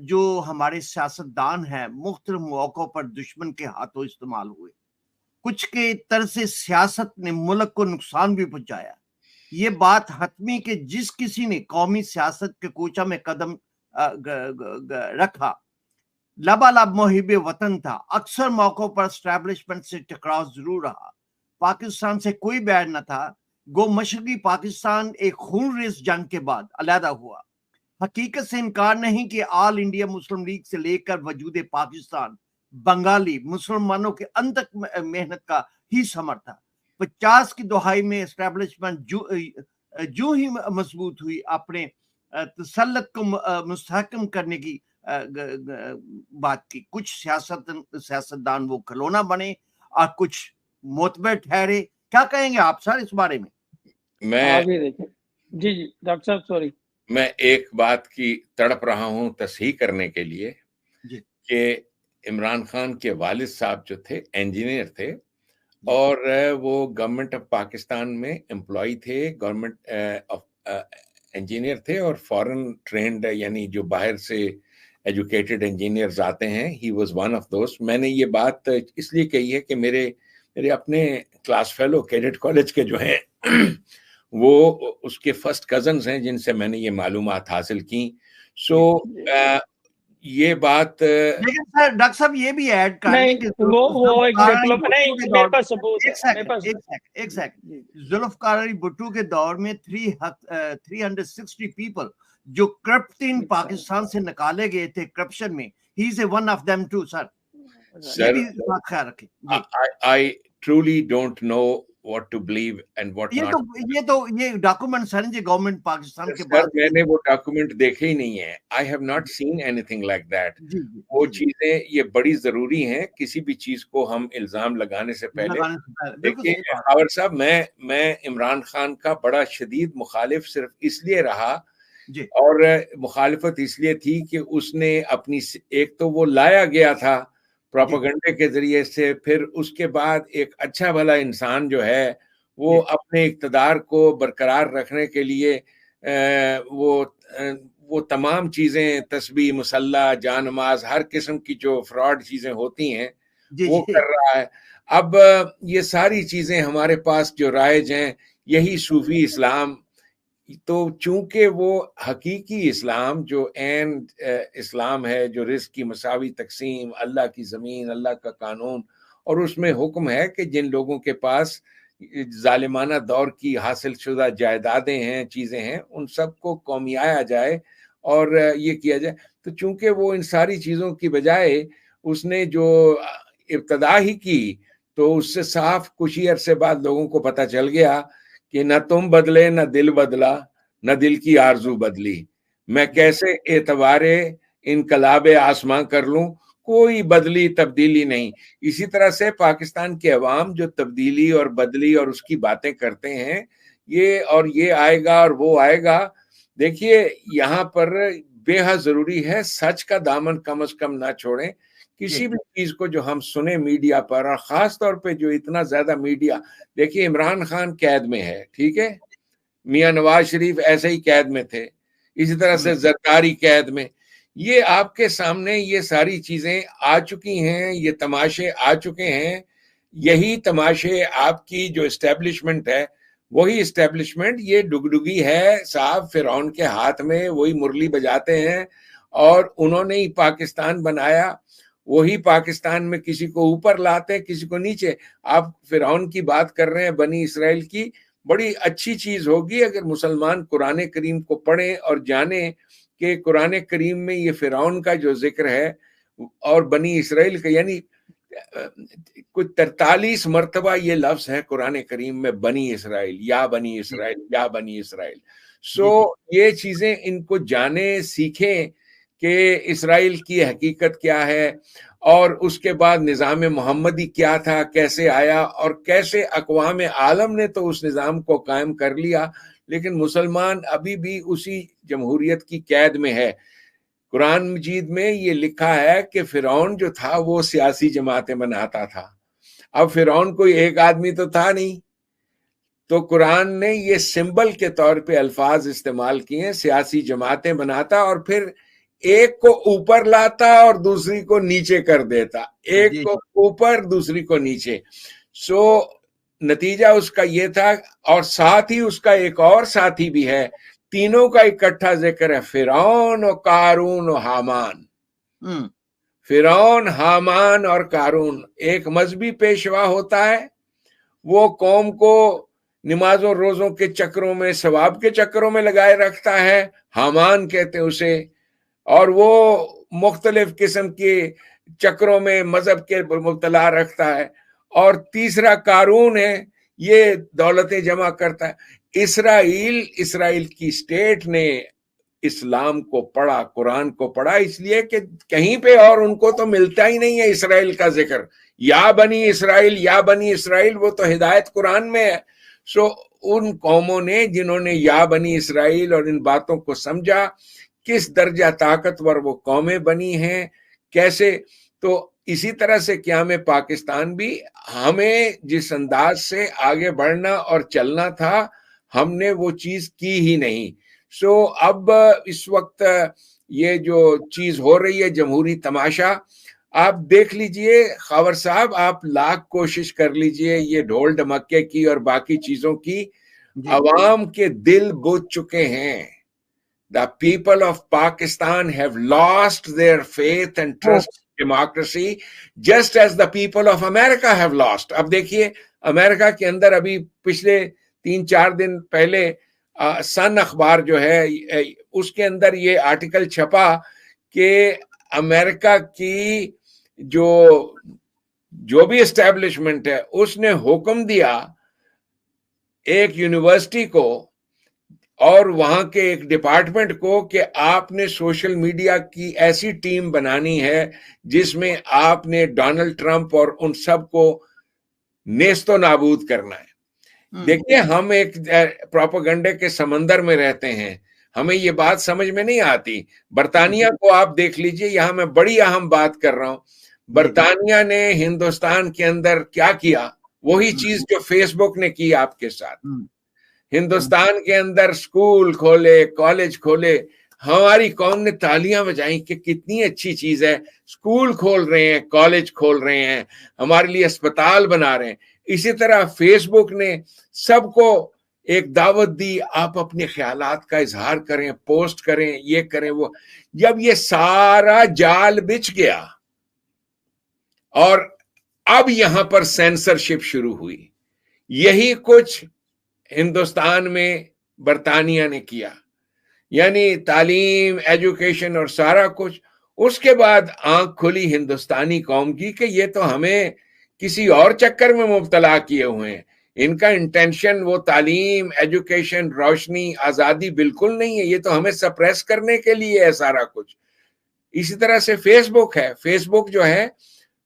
جو ہمارے سیاستدان ہیں مختلف موقعوں پر دشمن کے ہاتھوں استعمال ہوئے، کچھ کے طرز سیاست نے ملک کو نقصان بھی پہنچایا۔ یہ بات حتمی کہ جس کسی نے قومی سیاست کے کوچہ میں قدم رکھا لبالب محب وطن تھا، اکثر موقعوں پر اسٹیبلشمنٹ سے ٹکراؤ ضرور رہا، پاکستان سے کوئی بیڑ نہ تھا، گو مشرقی پاکستان ایک خونریز جنگ کے بعد علیحدہ ہوا۔ حقیقت سے انکار نہیں کہ آل انڈیا مسلم لیگ سے لے کر وجود پاکستان بنگالی مسلمانوں کے انتک محنت کا ہی ثمر تھا۔ 50 کی دہائی میں اسٹیبلشمنٹ جو ہی مضبوط ہوئی، اپنے تسلط کو مستحکم کرنے کی بات کی۔ کچھ سیاستدان وہ کھلونا بنے اور کچھ معتبر ٹھہرے۔ کیا کہیں گے آپ سر اس بارے میں؟ جی ڈاکٹر صاحب سوری، میں ایک بات کی تڑپ رہا ہوں تصحیح کرنے کے لیے کہ عمران خان کے والد صاحب جو تھے انجینئر تھے اور وہ گورنمنٹ آف پاکستان میں امپلائی تھے، گورنمنٹ آف انجینئر تھے اور فورن ٹرینڈ، یعنی جو باہر سے ایجوکیٹڈ انجینئرز آتے ہیں، he was one of those. میں نے یہ بات اس لیے کہی ہے کہ میرے اپنے کلاس فیلو کیڈٹ کالج کے جو ہیں وہ اس کے فرسٹ کزنز ہیں جن سے میں نے یہ معلومات حاصل کی۔ سو یہ بات لیکن سر ڈاکٹر صاحب یہ بھی ایڈ کریں کہ ذوالفقار علی بھٹو کے دور میں 360 پیپل جو کرپٹ ان پاکستان سے نکالے گئے تھے کرپشن میں، he is one of them too sir. یہ بھی بات خیال رکھیں۔ I truly don't know what to believe and what not. یہ ڈاکومنٹ سر جی گورنمنٹ پاکستان کے بعد میں نے وہ ڈاکومنٹ دیکھے ہی نہیں ہے۔ I have not seen anything like that. وہ چیزیں یہ بڑی ضروری ہیں، کسی بھی چیز کو ہم الزام لگانے سے پہلے دیکھیے خاور صاحب، میں عمران خان کا بڑا شدید مخالف صرف اس لیے رہا اور مخالفت اس لیے تھی کہ اس نے اپنی ایک تو وہ لایا گیا تھا پروپیگنڈے کے ذریعے سے، پھر اس کے بعد ایک اچھا بھلا انسان جو ہے وہ اپنے اقتدار کو برقرار رکھنے کے لیے وہ تمام چیزیں تسبیح، مسلح، جانماز، ہر قسم کی جو فراڈ چیزیں ہوتی ہیں وہ کر رہا ہے۔ اب یہ ساری چیزیں ہمارے پاس جو رائج ہیں یہی صوفی اسلام، تو چونکہ وہ حقیقی اسلام جو عین اسلام ہے، جو رزق کی مساوی تقسیم، اللہ کی زمین، اللہ کا قانون، اور اس میں حکم ہے کہ جن لوگوں کے پاس ظالمانہ دور کی حاصل شدہ جائیدادیں ہیں، چیزیں ہیں، ان سب کو قومیایا جائے اور یہ کیا جائے۔ تو چونکہ وہ ان ساری چیزوں کی بجائے اس نے جو ابتدا ہی کی، تو اس سے صاف کچھ ہی عرصے بعد لوگوں کو پتہ چل گیا کہ نہ تم بدلے، نہ دل بدلا، نہ دل کی آرزو بدلی، میں کیسے اعتبار انقلاب آسماں کر لوں، کوئی بدلی تبدیلی نہیں۔ اسی طرح سے پاکستان کے عوام جو تبدیلی اور بدلی اور اس کی باتیں کرتے ہیں، یہ آئے گا اور وہ آئے گا، دیکھیے یہاں پر بے حد ضروری ہے سچ کا دامن کم از کم نہ چھوڑیں۔ کسی بھی چیز کو جو ہم سنیں میڈیا پر، اور خاص طور پہ جو اتنا زیادہ میڈیا، دیکھیے عمران خان قید میں ہے، ٹھیک ہے، میاں نواز شریف ایسے ہی قید میں تھے، اسی طرح سے زرداری قید میں، یہ آپ کے سامنے یہ ساری چیزیں آ چکی ہیں، یہ تماشے آ چکے ہیں۔ یہی تماشے آپ کی جو اسٹیبلشمنٹ ہے، وہی اسٹیبلشمنٹ یہ ڈگڈگی ہے صاحب، فرعون کے ہاتھ میں وہی مرلی بجاتے ہیں، اور انہوں نے ہی پاکستان بنایا، وہی پاکستان میں کسی کو اوپر لاتے کسی کو نیچے۔ آپ فرعون کی بات کر رہے ہیں، بنی اسرائیل کی، بڑی اچھی چیز ہوگی اگر مسلمان قرآن کریم کو پڑھیں اور جانیں کہ قرآن کریم میں یہ فرعون کا جو ذکر ہے اور بنی اسرائیل کا، یعنی کچھ 43 مرتبہ یہ لفظ ہے قرآن کریم میں، بنی اسرائیل، یا بنی اسرائیل، یا بنی اسرائیل۔ یہ چیزیں ان کو جانیں، سیکھیں کہ اسرائیل کی حقیقت کیا ہے، اور اس کے بعد نظام محمدی کیا تھا، کیسے آیا، اور کیسے اقوام عالم نے تو اس نظام کو قائم کر لیا، لیکن مسلمان ابھی بھی اسی جمہوریت کی قید میں ہے۔ قرآن مجید میں یہ لکھا ہے کہ فرعون جو تھا وہ سیاسی جماعتیں بناتا تھا، اب فرعون کوئی ایک آدمی تو تھا نہیں، تو قرآن نے یہ سمبل کے طور پہ الفاظ استعمال کیے ہیں، سیاسی جماعتیں بناتا، اور پھر ایک کو اوپر لاتا اور دوسری کو نیچے کر دیتا, ایک کو اوپر دوسری کو نیچے. سو نتیجہ اس کا یہ تھا, اور ساتھ ہی اس کا ایک اور ساتھی بھی ہے, تینوں کا اکٹھا ذکر ہے, فرعون و قارون و حامان. فرعون, حامان اور قارون. ایک مذہبی پیشوا ہوتا ہے, وہ قوم کو نمازوں روزوں کے چکروں میں, ثواب کے چکروں میں لگائے رکھتا ہے, حامان کہتے ہیں اسے, اور وہ مختلف قسم کے چکروں میں مذہب کے مبتلا رکھتا ہے. اور تیسرا قارون ہے, یہ دولتیں جمع کرتا ہے. اسرائیل کی اسٹیٹ نے اسلام کو پڑھا, قرآن کو پڑھا, اس لیے کہ کہیں پہ اور ان کو تو ملتا ہی نہیں ہے اسرائیل کا ذکر. یا بنی اسرائیل, یا بنی اسرائیل, وہ تو ہدایت قرآن میں ہے. سو ان قوموں نے جنہوں نے یا بنی اسرائیل اور ان باتوں کو سمجھا, کس درجہ طاقتور وہ قومیں بنی ہیں کیسے. تو اسی طرح سے قیام پاکستان بھی, ہمیں جس انداز سے آگے بڑھنا اور چلنا تھا, ہم نے وہ چیز کی ہی نہیں. سو اب اس وقت یہ جو چیز ہو رہی ہے جمہوری تماشا, آپ دیکھ لیجئے خاور صاحب, آپ لاکھ کوشش کر لیجئے یہ ڈھول ڈھمکے کی اور باقی چیزوں کی, عوام کے دل بجھ چکے ہیں. The people of Pakistan have lost their faith and trust in democracy just as the people of America have lost. اب دیکھیے امریکہ کے اندر ابھی پچھلے 3-4 دن پہلے سن اخبار جو ہے اس کے اندر یہ آرٹیکل چھپا کہ امریکہ کی جو بھی اسٹیبلشمنٹ ہے اس نے حکم دیا ایک یونیورسٹی کو اور وہاں کے ایک ڈپارٹمنٹ کو کہ آپ نے سوشل میڈیا کی ایسی ٹیم بنانی ہے جس میں آپ نے ڈونلڈ ٹرمپ اور ان سب کو نیست و نابود کرنا ہے. دیکھیے ہم ایک پروپیگنڈے کے سمندر میں رہتے ہیں, ہمیں یہ بات سمجھ میں نہیں آتی. برطانیہ کو آپ دیکھ لیجئے, یہاں میں بڑی اہم بات کر رہا ہوں, برطانیہ نے ہندوستان کے اندر کیا کیا, وہی چیز جو فیس بک نے کی آپ کے ساتھ. ہندوستان کے اندر سکول کھولے, کالج کھولے, ہماری قوم نے تالیاں بجائیں کہ کتنی اچھی چیز ہے, سکول کھول رہے ہیں, کالج کھول رہے ہیں, ہمارے لیے اسپتال بنا رہے ہیں. اسی طرح فیس بک نے سب کو ایک دعوت دی, آپ اپنے خیالات کا اظہار کریں, پوسٹ کریں, یہ کریں وہ. جب یہ سارا جال بچھ گیا اور اب یہاں پر سینسرشپ شروع ہوئی, یہی کچھ ہندوستان میں برطانیہ نے کیا, یعنی تعلیم, ایجوکیشن اور سارا کچھ. اس کے بعد آنکھ کھلی ہندوستانی قوم کی کہ یہ تو ہمیں کسی اور چکر میں مبتلا کیے ہوئے ہیں, ان کا انٹینشن وہ تعلیم, ایجوکیشن, روشنی, آزادی بالکل نہیں ہے, یہ تو ہمیں سپریس کرنے کے لیے ہے سارا کچھ. اسی طرح سے فیس بک ہے, فیس بک جو ہے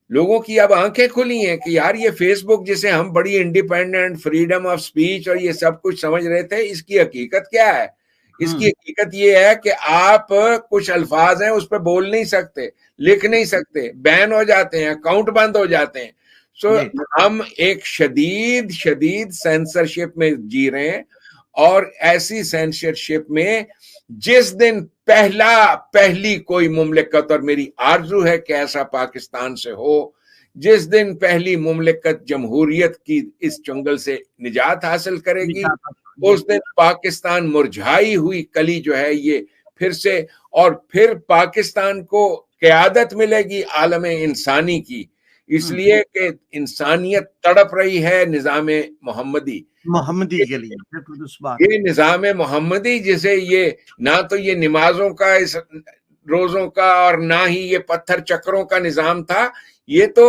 لوگوں کی اب آنکھیں کھلی ہیں کہ یار یہ فیس بک جسے ہم بڑی انڈیپینڈنٹ, فریڈم آف سپیچ اور یہ سب کچھ سمجھ رہے تھے, اس کی حقیقت کیا ہے. اس کی حقیقت یہ ہے کہ آپ کچھ الفاظ ہیں اس پہ بول نہیں سکتے, لکھ نہیں سکتے, بین ہو جاتے ہیں, اکاؤنٹ بند ہو جاتے ہیں. سو ہم ایک شدید سینسرشپ میں جی رہے ہیں, اور ایسی سینسرشپ میں جس دن پہلی کوئی مملکت, اور میری آرزو ہے کہ ایسا پاکستان سے ہو, جس دن پہلی مملکت جمہوریت کی اس چنگل سے نجات حاصل کرے گی, اس دن پاکستان مرجھائی ہوئی کلی جو ہے یہ پھر سے, اور پھر پاکستان کو قیادت ملے گی عالم انسانی کی, اس لیے کہ انسانیت تڑپ رہی ہے نظام محمدی کے لیے. یہ نظام محمدی جسے یہ نہ تو یہ نمازوں کا, اس روزوں کا, اور نہ ہی یہ پتھر چکروں کا نظام تھا, یہ تو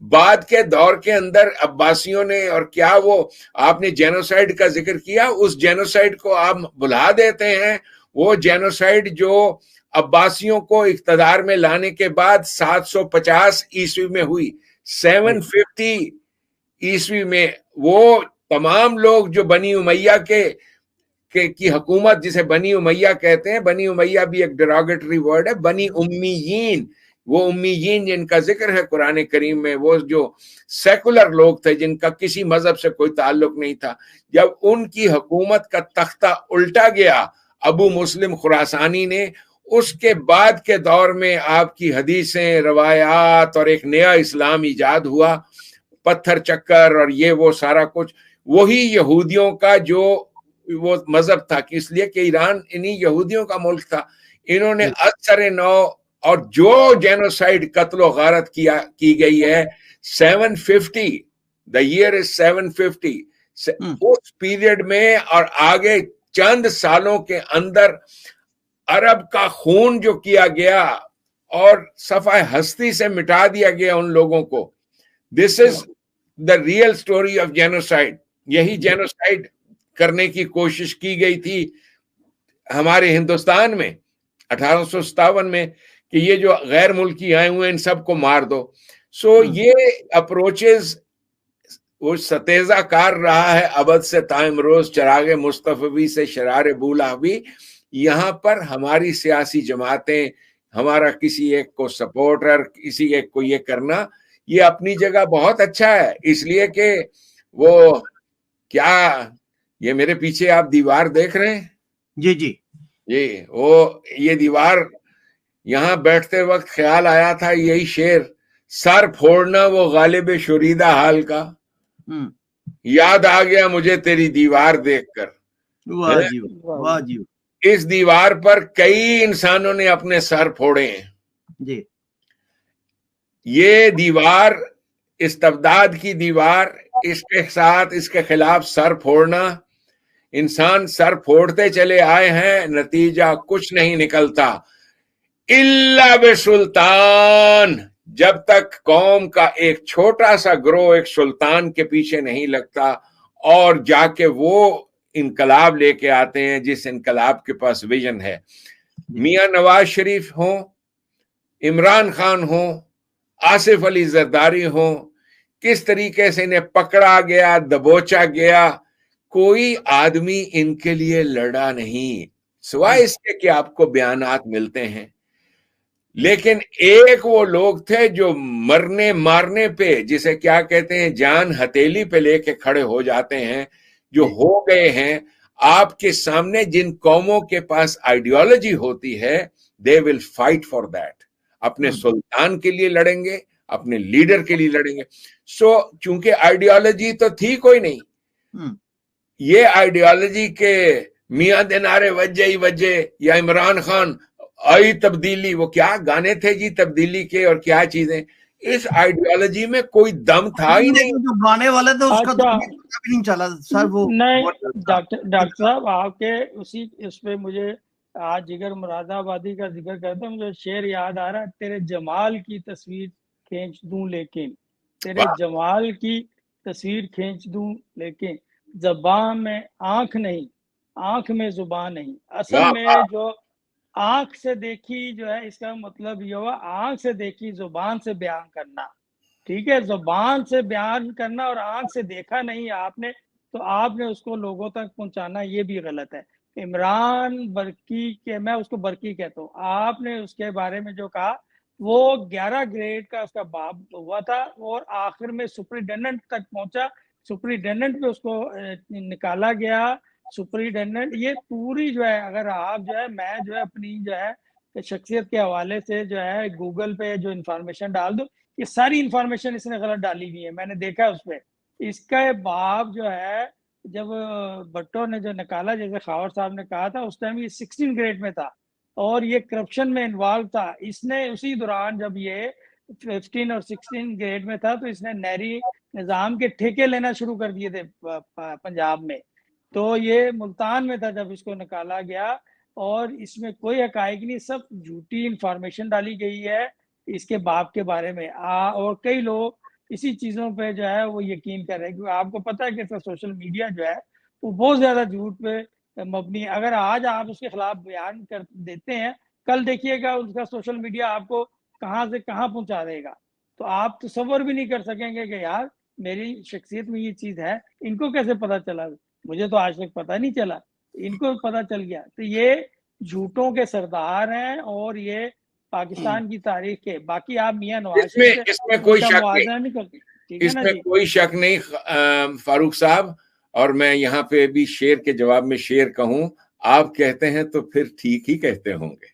بعد کے دور کے اندر عباسیوں نے, اور کیا وہ آپ نے جینوسائیڈ کا ذکر کیا, اس جینوسائیڈ کو آپ بھلا دیتے ہیں. وہ جینوسائیڈ جو عباسیوں کو اقتدار میں لانے کے بعد 750 عیسوی میں ہوئی, 750 عیسوی میں, وہ تمام لوگ جو بنی امیہ کی حکومت, جسے بنی امیہ کہتے ہیں, بنی امیہ بھی ایک ڈیروگیٹری ورڈ ہے, بنی امیین, وہ امیین جن کا ذکر ہے قرآن کریم میں, وہ جو سیکولر لوگ تھے جن کا کسی مذہب سے کوئی تعلق نہیں تھا, جب ان کی حکومت کا تختہ الٹا گیا ابو مسلم خراسانی نے, اس کے بعد کے دور میں آپ کی حدیثیں، روایات اور ایک نیا اسلام ایجاد ہوا، پتھر چکر اور یہ وہ سارا کچھ وہی یہودیوں کا جو وہ مذہب تھا، اس لیے کہ ایران انہی یہودیوں کا ملک تھا. انہوں نے اثر نو اور جو جینوسائیڈ قتل و غارت کی گئی ہے 750 the year is 750 اس پیریڈ میں اور آگے چند سالوں کے اندر عرب کا خون جو کیا گیا اور صفحہ ہستی سے مٹا دیا گیا ان لوگوں کو. This is the real story of genocide. یہی جینوسائیڈ کرنے کی کوشش کی گئی تھی ہمارے ہندوستان میں 1857 میں کہ یہ جو غیر ملکی آئے ہوئے ان سب کو مار دو. سو یہ اپروچز وہ ستیزہ کار رہا ہے ابد سے تائم روز، چراغ مصطفی سے شرار بولا بھی. یہاں پر ہماری سیاسی جماعتیں، ہمارا کسی ایک کو سپورٹر، کسی ایک کو یہ کرنا، یہ اپنی جگہ بہت اچھا ہے. اس لیے کہ وہ کیا یہ میرے پیچھے آپ دیوار دیکھ رہے ہیں؟ جی جی جی، وہ یہ دیوار یہاں بیٹھتے وقت خیال آیا تھا یہی شعر، سر پھوڑنا وہ غالب شریدہ حال کا، یاد آ گیا مجھے تیری دیوار دیکھ کر. واہ جی واہ جی. اس دیوار پر کئی انسانوں نے اپنے سر پھوڑے ہیں. جی یہ دیوار استبداد کی دیوار، اس کے ساتھ اس کے خلاف سر پھوڑنا، انسان سر پھوڑتے چلے آئے ہیں، نتیجہ کچھ نہیں نکلتا الا بسلطان. جب تک قوم کا ایک چھوٹا سا گروہ ایک سلطان کے پیچھے نہیں لگتا اور جا کے وہ انقلاب لے کے آتے ہیں جس انقلاب کے پاس ویژن ہے. میاں نواز شریف ہوں، عمران خان ہوں، آصف علی زرداری ہوں، کس طریقے سے انہیں پکڑا گیا، دبوچا گیا، کوئی آدمی ان کے لیے لڑا نہیں سوائے اس کے کہ آپ کو بیانات ملتے ہیں. لیکن ایک وہ لوگ تھے جو مرنے مارنے پہ، جسے کیا کہتے ہیں، جان ہتھیلی پہ لے کے کھڑے ہو جاتے ہیں، جو ہو گئے ہیں. آپ کے سامنے جن قوموں کے پاس آئیڈیالوجی ہوتی ہے they will fight for that. اپنے سلطان کے لیے لڑیں گے، اپنے لیڈر کے لیے لڑیں گے. سو چونکہ آئیڈیالوجی تو تھی کوئی نہیں، یہ آئیڈیالوجی کے میاں دینارے وجہ ہی وجہ یا عمران خان آئی تبدیلی، وہ کیا گانے تھے جی تبدیلی کے اور کیا چیزیں، اس آئیڈیالوجی میں کوئی دم تھا ہی نہیں. جو گانے والے تھے اس کا تو پتہ بھی نہیں چلا سر. وہ نہیں ڈاکٹر صاحب آپ کے اسی اس پہ مجھے آج جگر مراد آبادی کا ذکر کرتے مجھے شعر یاد آ رہا ہے، تیرے جمال کی تصویر کھینچ دوں لیکن، تیرے جمال کی تصویر کھینچ دوں لیکن زبان میں آنکھ نہیں، آنکھ میں زبان نہیں. اصل میں جو آنکھ سے دیکھی جو ہے اس کا مطلب یہ ہوا آنکھ سے دیکھی زبان سے بیان کرنا، ٹھیک ہے، زبان سے بیان کرنا اور آنکھ سے دیکھا نہیں آپ نے تو آپ نے اس کو لوگوں تک پہنچانا یہ بھی غلط ہے. عمران برقی کے، میں اس کو برقی کہتا ہوں، آپ نے اس کے بارے میں جو کہا وہ 11 گریڈ کا اس کا باب ہوا تھا اور آخر میں سپرنٹینڈنٹ تک پہنچا، سپرنٹینڈنٹ پہ اس کو نکالا گیا. سپرنٹینڈنٹ یہ پوری جو ہے، اگر آپ جو ہے، میں جو ہے اپنی جو ہے شخصیت کے حوالے سے جو ہے گوگل پہ جو انفارمیشن ڈال دوں، یہ ساری انفارمیشن اس نے غلط ڈالی ہوئی ہے، میں نے دیکھا اس پہ. اس کا باب جو ہے جب بھٹو نے جو نکالا، جیسے خاور صاحب نے کہا تھا، اس ٹائم یہ 16 گریڈ میں تھا اور یہ کرپشن میں انوالو تھا. اس نے اسی دوران جب یہ 15 اور 16 گریڈ میں تھا تو اس نے نہری نظام کے ٹھیکے لینا شروع کر دیے تھے پنجاب میں. تو یہ ملتان میں تھا جب اس کو نکالا گیا اور اس میں کوئی حقائق نہیں، سب جھوٹی انفارمیشن ڈالی گئی ہے اس کے باپ کے بارے میں. اور کئی لوگ اسی چیزوں پہ جو ہے وہ یقین کر رہے ہیں، کیونکہ آپ کو پتہ ہے کہ سوشل میڈیا جو ہے وہ بہت زیادہ جھوٹ پہ مبنی ہے. اگر آج آپ اس کے خلاف بیان کر دیتے ہیں، کل دیکھیے گا اس کا سوشل میڈیا آپ کو کہاں سے کہاں پہنچا دے گا. تو آپ تصور بھی نہیں کر سکیں گے کہ یار میری شخصیت میں یہ چیز ہے، ان کو کیسے پتہ چلا، مجھے تو آج تک پتہ نہیں چلا، ان کو پتہ چل گیا. تو یہ جھوٹوں کے سردار ہیں اور یہ پاکستان کی تاریخ کے. باقی آپ میاں نواز شریف اس میں کوئی شک نہیں کرتے، اس میں کوئی شک نہیں فاروق صاحب. اور میں یہاں پہ بھی شعر کے جواب میں شعر کہوں، آپ کہتے ہیں تو پھر ٹھیک ہی کہتے ہوں گے.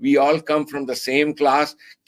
we all come from the same class।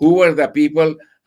who were the people।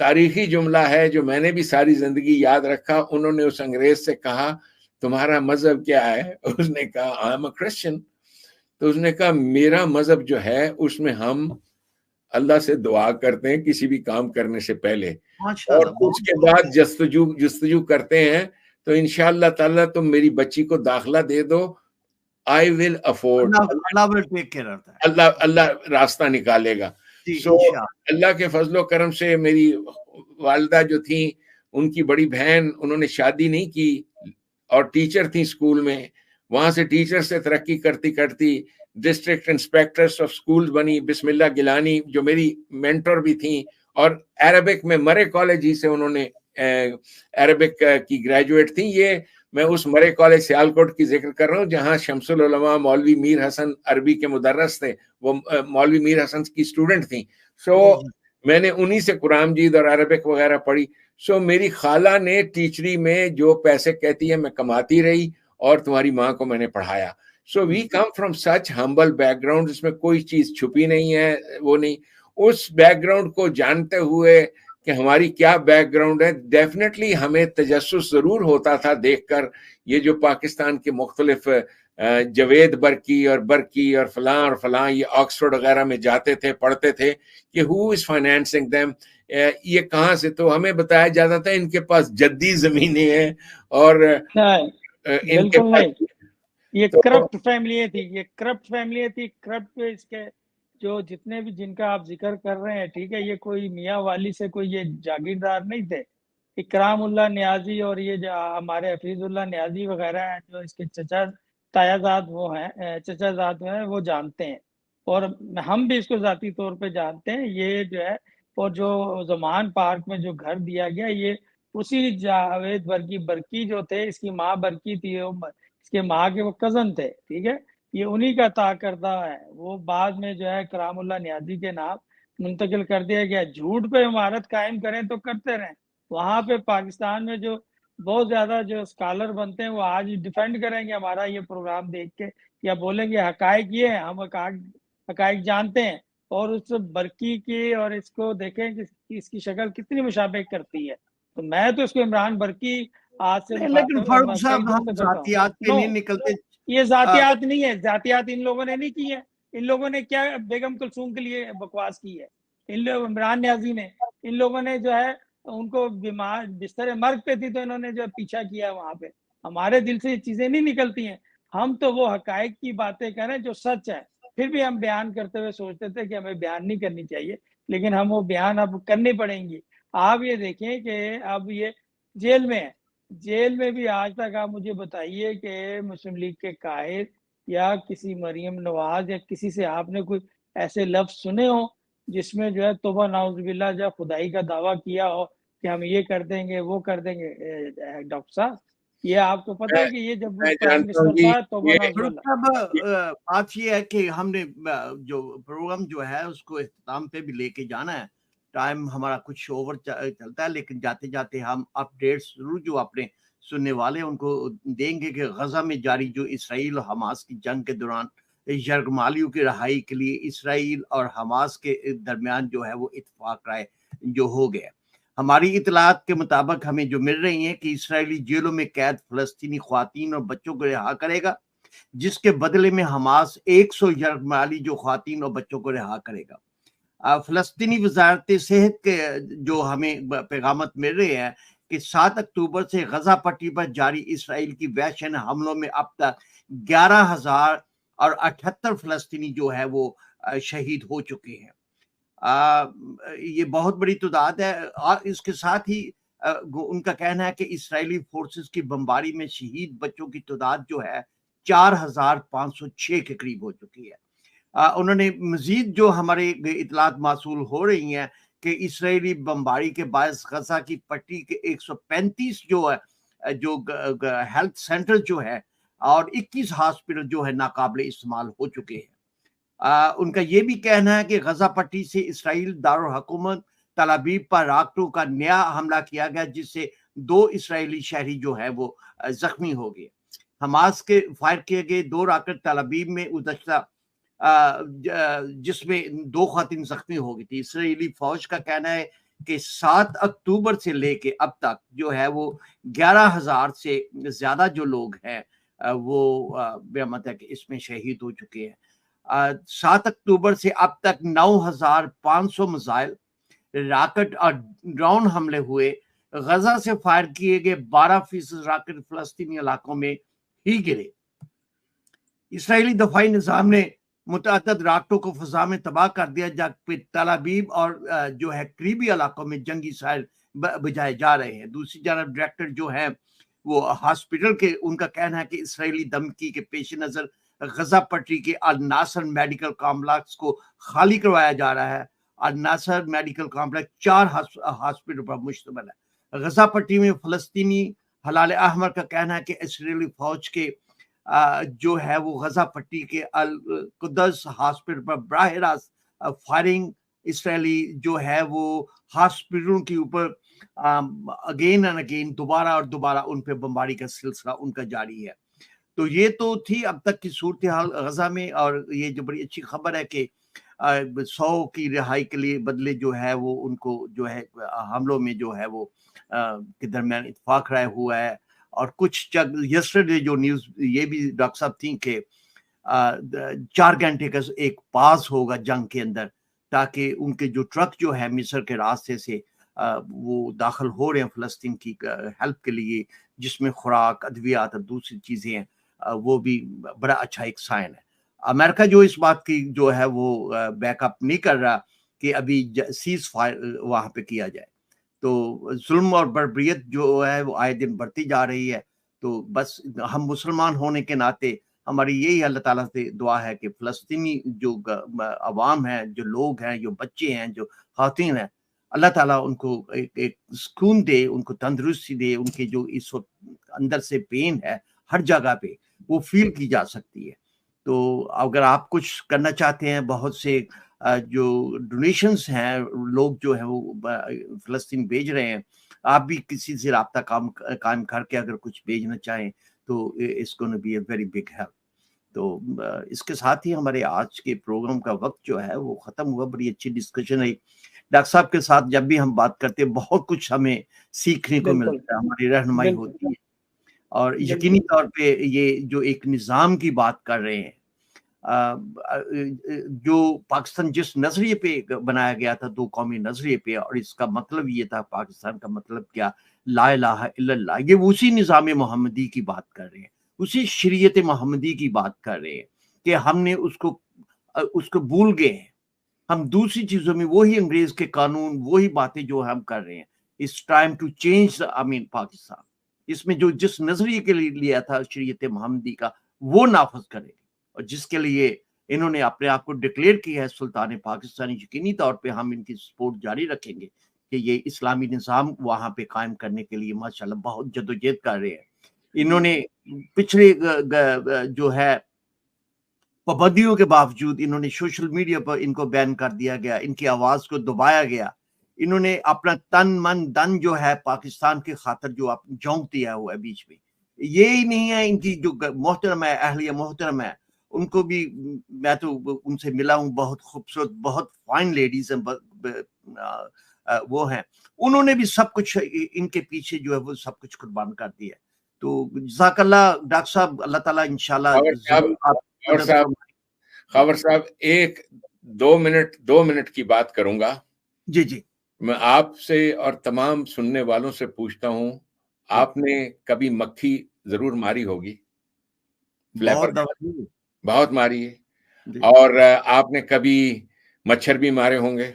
تاریخی جملہ ہے جو میں نے بھی ساری زندگی یاد رکھا. انہوں نے اس انگریز سے کہا تمہارا مذہب کیا ہے؟ اس نے کہا آئی ایم اے کرسچن. تو اس نے کہا میرا مذہب جو ہے اس میں ہم اللہ سے دعا کرتے ہیں کسی بھی کام کرنے سے پہلے, اور اس کے بعد جستجو کرتے ہیں تو انشاءاللہ تعالیٰ تم میری بچی کو داخلہ دے دو, آئی ول افورڈ, اللہ راستہ نکالے گا. سو اللہ کے فضل و کرم سے میری والدہ جو تھیں ان کی بڑی بہن, انہوں نے شادی نہیں کی اور ٹیچر تھیں اسکول میں. وہاں سے ٹیچر سے ترقی کرتی کرتی ڈسٹرکٹ انسپیکٹرس آف اسکول بنی. بسم اللہ گیلانی جو میری مینٹور بھی تھیں, اور عربک میں مرے کالج ہی سے انہوں نے عربک کی گریجویٹ تھیں. یہ میں اس مرے کالج سیالکوٹ کی ذکر کر رہا ہوں جہاں شمس العلماء مولوی میر حسن عربی کے مدرس تھے, وہ مولوی میر حسن کی اسٹوڈنٹ تھیں. سو میں نے انہی سے قرآن مجید اور عربک وغیرہ پڑھی. سو میری خالہ نے ٹیچری میں جو پیسے کہتی ہے میں کماتی رہی, اور تمہاری ماں کو میں نے پڑھایا. So we come from such humble background, جس میں کوئی چیز چھپی نہیں ہے, وہ نہیں. اس بیک گراؤنڈ کو جانتے ہوئے کہ ہماری کیا بیک گراؤنڈ ہے, ڈیفینیٹلی ہمیں تجسس ضرور ہوتا تھا دیکھ کر یہ جو پاکستان کے مختلف جوید برکی اور فلاں یہ آکسفورڈ وغیرہ میں جاتے تھے, پڑھتے تھے کہ ہو از فائنینسنگ دیم, یہ کہاں سے. تو ہمیں بتایا جاتا تھا ان کے پاس جدی زمینیں ہیں اور ان کے پاس یہ کرپٹ فیملی تھی, کرپٹ پہ اس کے جو جتنے بھی جن کا آپ ذکر کر رہے ہیں, ٹھیک ہے, یہ کوئی میاں والی سے کوئی یہ جاگیردار نہیں تھے. اکرام اللہ نیازی اور یہ جو ہمارے حفیظ اللہ نیازی وغیرہ ہیں جو اس کے چچا تایا زاد وہ ہیں, چچا زاد ہیں, وہ جانتے ہیں, اور ہم بھی اس کو ذاتی طور پہ جانتے ہیں. یہ جو ہے, اور جو زمان پارک میں جو گھر دیا گیا یہ اسی جاوید برکی جو تھے, اس کی ماں برکی تھی, اس کے ماں کے وہ کزن تھے, ٹھیک ہے, یہ انہی کا عطا کردہ ہے. وہ بعد میں جو ہے کرام اللہ نیازی کے نام منتقل کر دیا گیا. جھوٹ پہ عمارت قائم کریں تو کرتے رہیں. وہاں پہ پاکستان میں جو بہت زیادہ جو اسکالر بنتے ہیں وہ آج ڈیفینڈ کریں گے ہمارا یہ پروگرام دیکھ کے, یا بولیں گے حقائق یہ ہیں, ہم حقائق جانتے ہیں, اور اس برکی کی اور اس کو دیکھیں کہ اس کی شکل کتنی مشابہ کرتی ہے. تو میں تو اس کو عمران برکی آج سے لیکن فاروق صاحب ہم ذاتیات پہ نہیں نکلتے. یہ ذاتیات نہیں ہے, ذاتیات ان لوگوں نے نہیں کی ہے. ان لوگوں نے کیا بیگم کلثوم کے لیے بکواس کی ہے, ان لوگ عمران نیازی نے, ان لوگوں نے جو ہے ان کو بیمار بستر مرگ پہ تھی تو انہوں نے جو پیچھا کیا وہاں پہ. ہمارے دل سے یہ چیزیں نہیں نکلتی ہیں. ہم تو وہ حقائق کی باتیں کریں جو سچ ہے. پھر بھی ہم بیان کرتے ہوئے سوچتے تھے کہ ہمیں بیان نہیں کرنی چاہیے, لیکن ہم وہ بیان اب کرنی پڑیں گی. آپ یہ دیکھیں کہ اب یہ جیل میں ہے, جیل میں بھی آج تک آپ مجھے بتائیے کہ مسلم لیگ کے قائد یا کسی مریم نواز یا کسی سے آپ نے کوئی ایسے لفظ سنے ہو جس میں جو ہے توبہ نعوذ باللہ جو خدائی کا دعویٰ کیا ہو کہ ہم یہ کر دیں گے وہ کر دیں گے. ڈاکٹر صاحب یہ آپ کو پتہ ہے کہ یہ جب پرائم منسٹر تھا توبہ نعوذ باللہ. بات یہ ہے کہ ہم نے جو پروگرام جو ہے اس کو اختتام پہ بھی لے کے جانا ہے. ٹائم ہمارا کچھ اوور چلتا ہے, لیکن جاتے جاتے ہم اپڈیٹس ضرور جو اپنے سننے والے ان کو دیں گے کہ غزہ میں جاری جو اسرائیل اور حماس کی جنگ کے دوران یرغمالیوں کی رہائی کے لیے اسرائیل اور حماس کے درمیان جو ہے وہ اتفاق رائے جو ہو گیا. ہماری اطلاعات کے مطابق ہمیں جو مل رہی ہیں کہ اسرائیلی جیلوں میں قید فلسطینی خواتین اور بچوں کو رہا کرے گا, جس کے بدلے میں حماس 100 یرغمالی جو خواتین اور بچوں کو رہا کرے گا. فلسطینی وزارت صحت کے جو ہمیں پیغامات مل رہے ہیں کہ 7 اکتوبر سے غزہ پٹی پر جاری اسرائیل کی وحشیانہ حملوں میں اب تک 11,078 فلسطینی جو ہے وہ شہید ہو چکے ہیں. یہ بہت بڑی تعداد ہے, اور اس کے ساتھ ہی ان کا کہنا ہے کہ اسرائیلی فورسز کی بمباری میں شہید بچوں کی تعداد جو ہے 4,506 کے قریب ہو چکی ہے. انہوں نے مزید جو ہمارے اطلاعات موصول ہو رہی ہیں کہ اسرائیلی بمباری کے باعث غزہ کی پٹی کے 135 جو ہے جو ہیلتھ سینٹر جو ہے اور 21 ہاسپٹل جو ہے ناقابل استعمال ہو چکے ہیں. ان کا یہ بھی کہنا ہے کہ غزہ پٹی سے اسرائیل دارالحکومت تل ابیب پر راکٹوں کا نیا حملہ کیا گیا, جس سے 2 اسرائیلی شہری جو ہے وہ زخمی ہو گئے. حماس کے فائر کیے گئے 2 راکٹ تل ابیب میں گزشتہ جس میں 2 خواتین زخمی ہو گئی تھی. اسرائیلی فوج کا کہنا ہے کہ 7 اکتوبر سے لے کے اب تک جو ہے وہ 11,000 سے زیادہ جو لوگ ہیں وہ مطلب کہ اس میں شہید ہو چکے ہیں۔ 7 اکتوبر سے اب تک 9,500 میزائل، راکٹ اور ڈرون حملے ہوئے۔ غزہ سے فائر کیے گئے 12% راکٹ فلسطینی علاقوں میں ہی گرے۔ اسرائیلی دفاعی نظام نے متعدد راکٹوں کو فضا میں تباہ کر دیا، جبکہ تل ابیب اور جو ہے قریبی علاقوں میں جنگی سائل بجائے جا رہے ہیں۔ دوسری جانب ڈائریکٹر جو ہے وہ ہاسپٹل کے، ان کا کہنا ہے کہ اسرائیلی دھمکی کے پیش نظر غزہ پٹی کے الناصر میڈیکل کمپلیکس کو خالی کروایا جا رہا ہے۔ الناصر میڈیکل کمپلیکس 4 ہاسپٹل پر مشتمل ہے۔ غزہ پٹی میں فلسطینی ہلال احمر کا کہنا ہے کہ اسرائیلی فوج کے جو ہے وہ غزہ پٹی کے القدس ہاسپٹل پر براہ راست فائرنگ، اسرائیلی جو ہے وہ ہاسپٹلوں کے اوپر اگین اینڈ اگین دوبارہ اور دوبارہ ان پہ بمباری کا سلسلہ ان کا جاری ہے۔ تو یہ تو تھی اب تک کی صورتحال غزہ میں، اور یہ جو بڑی اچھی خبر ہے کہ 100 کی رہائی کے لیے بدلے جو ہے وہ ان کو جو ہے حملوں میں جو ہے وہ کے درمیان اتفاق رائے ہوا ہے۔ اور کچھ یسٹرڈے جو نیوز یہ بھی ڈاکٹر صاحب تھیں کہ 4 گھنٹے کا ایک پاس ہوگا جنگ کے اندر، تاکہ ان کے جو ٹرک جو ہے مصر کے راستے سے وہ داخل ہو رہے ہیں فلسطین کی ہیلپ کے لیے، جس میں خوراک، ادویات اور دوسری چیزیں ہیں، وہ بھی بڑا اچھا ایک سائن ہے۔ امریکہ جو اس بات کی جو ہے وہ بیک اپ نہیں کر رہا کہ ابھی سیز فائر وہاں پہ کیا جائے، تو ظلم اور بربریت جو ہے وہ آئے دن بڑھتی جا رہی ہے۔ تو بس ہم مسلمان ہونے کے ناطے ہماری یہی اللہ تعالیٰ سے دعا ہے کہ فلسطینی جو عوام ہیں، جو لوگ ہیں، جو بچے ہیں، جو خواتین ہیں، اللہ تعالیٰ ان کو ایک سکون دے، ان کو تندرستی دے۔ ان کے جو اس وقت اندر سے پین ہے ہر جگہ پہ وہ فیل کی جا سکتی ہے۔ تو اگر آپ کچھ کرنا چاہتے ہیں، بہت سے جو ڈونیشنز ہیں لوگ جو ہیں وہ فلسطین بھیج رہے ہیں، آپ بھی کسی سے رابطہ قائم کر کے اگر کچھ بھیجنا چاہیں تو it's going to be a very big help۔ تو اس کے ساتھ ہی ہمارے آج کے پروگرام کا وقت جو ہے وہ ختم ہوا۔ بڑی اچھی ڈسکشن رہی ڈاکٹر صاحب کے ساتھ۔ جب بھی ہم بات کرتے ہیں بہت کچھ ہمیں سیکھنے کو ملتا ہے، ہماری رہنمائی ہوتی ہے، اور یقینی طور پہ یہ جو ایک نظام کی بات کر رہے ہیں، جو پاکستان جس نظریے پہ بنایا گیا تھا، 2 قومی نظریے پہ، اور اس کا مطلب یہ تھا، پاکستان کا مطلب کیا، لا الہ الا اللہ، یہ اسی نظام محمدی کی بات کر رہے ہیں، اسی شریعت محمدی کی بات کر رہے ہیں کہ ہم نے اس کو بھول گئے ہیں۔ ہم دوسری چیزوں میں وہی انگریز کے قانون، وہی باتیں جو ہم کر رہے ہیں۔ It's time to change Pakistan. اس میں جو جس نظریے کے لیے لیا تھا شریعت محمدی کا، وہ نافذ کرے گی، اور جس کے لیے انہوں نے اپنے آپ کو ڈکلیئر کیا ہے سلطان پاکستانی۔ یقینی طور پہ ہم ان کی سپورٹ جاری رکھیں گے کہ یہ اسلامی نظام وہاں پہ قائم کرنے کے لیے ماشاءاللہ بہت جدوجہد کر رہے ہیں۔ انہوں نے پچھلے جو ہے پابندیوں کے باوجود انہوں نے سوشل میڈیا پر ان کو بین کر دیا گیا، ان کی آواز کو دبایا گیا۔ انہوں نے اپنا تن من دن جو ہے پاکستان کی خاطر جو جھونک دیا ہوا ہے بیچ میں۔ یہی نہیں ہے ان کی جو محترم ہے، اہلیہ محترم ہے، ان کو بھی میں تو ان سے ملا ہوں، بہت خوبصورت، بہت فائن لیڈیز ہیں، وہ ہیں، انہوں نے بھی سب کچھ ان کے پیچھے جو ہے وہ سب کچھ قربان کر دیا۔ تو جزاک اللہ ڈاکٹر صاحب، اللہ تعالیٰ انشاءاللہ خاور صاحب 2 منٹ کی بات کروں گا۔ جی جی، میں آپ سے اور تمام سننے والوں سے پوچھتا ہوں، آپ نے کبھی مکھی ضرور ماری ہوگی؟ بہت ماری ہے۔ اور آپ نے کبھی مچھر بھی مارے ہوں گے؟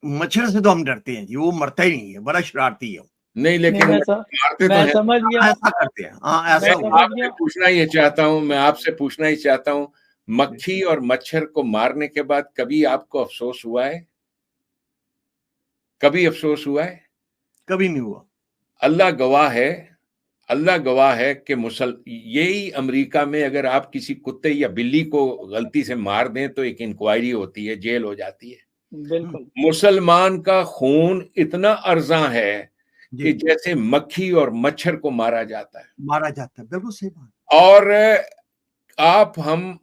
مچھر سے تو ہم ڈرتے ہیں جی، وہ مرتا ہی نہیں ہے، بڑا شرارتی ہے۔ نہیں لیکن مارتے تو ہیں، ایسا کرتے ہیں۔ ہاں ایسا پوچھنا ہی چاہتا ہوں، میں آپ سے پوچھنا ہی چاہتا ہوں، مکھی اور مچھر کو مارنے کے بعد کبھی آپ کو افسوس ہوا ہے؟ کبھی افسوس ہوا ہے؟ کبھی نہیں ہوا۔ اللہ گواہ ہے کہ یہی امریکہ میں اگر آپ کسی کتے یا بلی کو غلطی سے مار دیں تو ایک انکوائری ہوتی ہے، جیل ہو جاتی ہے۔ بالکل۔ مسلمان کا خون اتنا ارزاں ہے کہ جیسے مکھی اور مچھر کو مارا جاتا ہے۔ بالکل صحیح بات۔ اور ہم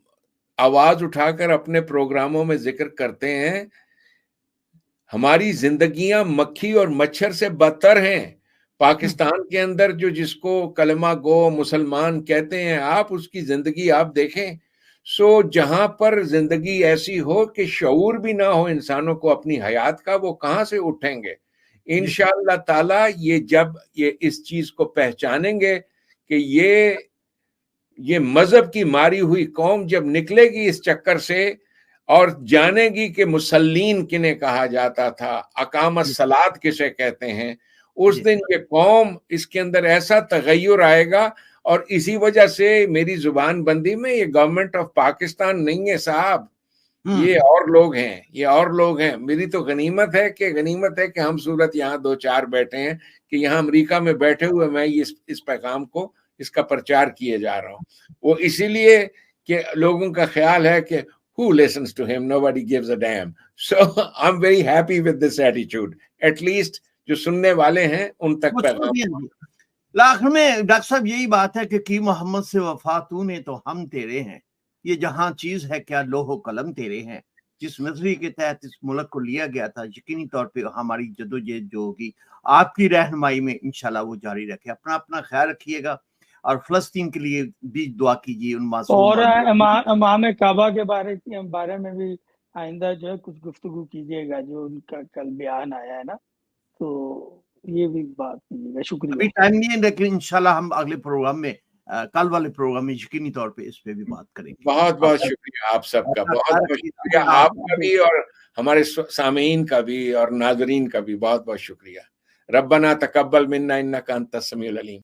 آواز اٹھا کر اپنے پروگراموں میں ذکر کرتے ہیں، ہماری زندگیاں مکھی اور مچھر سے بدتر ہیں. پاکستان کے اندر جو جس کو کلمہ گو مسلمان کہتے ہیں آپ، اس کی زندگی آپ دیکھیں. جہاں پر زندگی ایسی ہو کہ شعور بھی نہ ہو انسانوں کو اپنی حیات کا، وہ کہاں سے اٹھیں گے؟ انشاءاللہ تعالی یہ جب یہ اس چیز کو پہچانیں گے کہ یہ مذہب کی ماری ہوئی قوم جب نکلے گی اس چکر سے اور جانے گی کہ مسلین کنہیں کہا جاتا تھا، اقام الصلاۃ کسے کہتے ہیں، اس دن یہ قوم اس کے اندر ایسا تغیر آئے گا. اور اسی وجہ سے میری زبان بندی میں یہ گورنمنٹ آف پاکستان نہیں ہے صاحب، یہ اور لوگ ہیں، یہ اور لوگ ہیں. میری تو غنیمت ہے کہ ہم صورت یہاں 2-4 بیٹھے ہیں، کہ یہاں امریکہ میں بیٹھے ہوئے میں اس پیغام کو، اس کا پرچار کیے جا رہا ہوں. وہ اسی لیے کہ لوگوں کا خیال ہے کہ who listens to him, nobody gives a damn. So I'm very happy with this attitude. At least جو سننے والے ہیں ان تک پیغام. آخر میں ڈاکٹر صاحب یہی بات ہے کہ کی محمد سے وفا تو نے تو ہم تیرے ہیں. یہ جہاں چیز ہے کیا لوح و قلم تیرے ہیں. جس نظریے کے تحت اس ملک کو لیا گیا تھا، یقینی طور پہ ہماری جدوجہد جو ہوگی آپ کی رہنمائی میں انشاءاللہ وہ جاری رکھے. اپنا خیال رکھیے گا اور فلسطین کے لیے بھی دعا کیجیے. ان معصوم اور امام کعبہ کے بارے میں بھی آئندہ جو ہے کچھ گفتگو کیجیے گا، جو ان کا کل بیان آیا ہے نا، تو یہ بھی بات کیجیے گا. شکریہ. ابھی ٹائم نہیں ہے لیکن انشاءاللہ ہم اگلے پروگرام میں، کل والے پروگرام میں یقینی طور پہ اس پہ بھی بات کریں گے. بہت بہت شکریہ آپ سب کا، بہت بہت شکریہ آپ کا بھی اور ہمارے سامعین کا بھی اور ناظرین کا بھی بہت بہت شکریہ. ربنا تقبل منا انک انت السمیع العلیم.